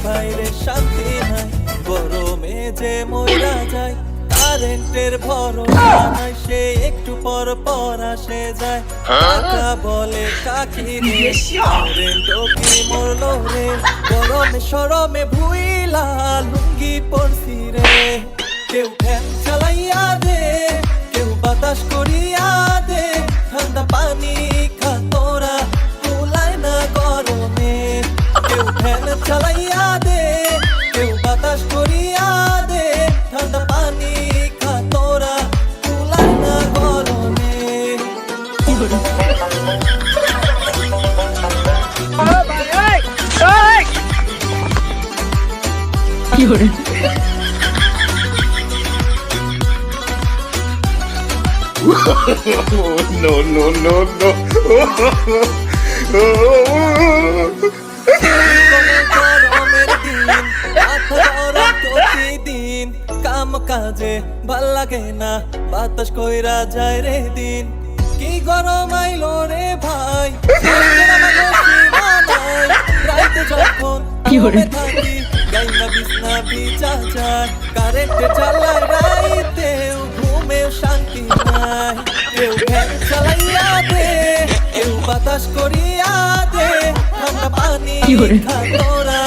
বাইরে শান্তি নাই, গরমে যে মইরা যায়। কারেন্টের ভরসা নাই, সে একটু পর পর আসে যায়। কাকা বলে কাকি রে, কারেন্টও কি মরলো রে। গরমে শরমে ভুইলা লুঙ্গি পরছি রে। কেউ ফ্যান চালাইয়া দে, কেউ বাতাস করিয়া দে। ঠান্ডা পানি খা তোরা, কুলায় না গরমে। কেউ ফ্যান চালাইয়া দে, কেউ বাতাস করিয়া দে। ঠান্ডা পানি খা তোরা, কুলায় না গরমে। কি করে No, no, no, no. গরমের দিন, মাথা গরম প্রতিদিন। কাম কাজে ভাল লাগে না, বাতাস কইরা যায় রে দিন। কি গরম আইলো রে ভাই, রাইতে যখন ঘুমে থাকি, গাইনা বিছনা ভিজা যায়। কারেন্টে চালায় রাইতেও, ঘুমেও শান্তি নাই। কেউ ফ্যান চালাইয়া দে, কেউ বাতাস করিয়া দে। ঠান্ডা পানি খা তোরা,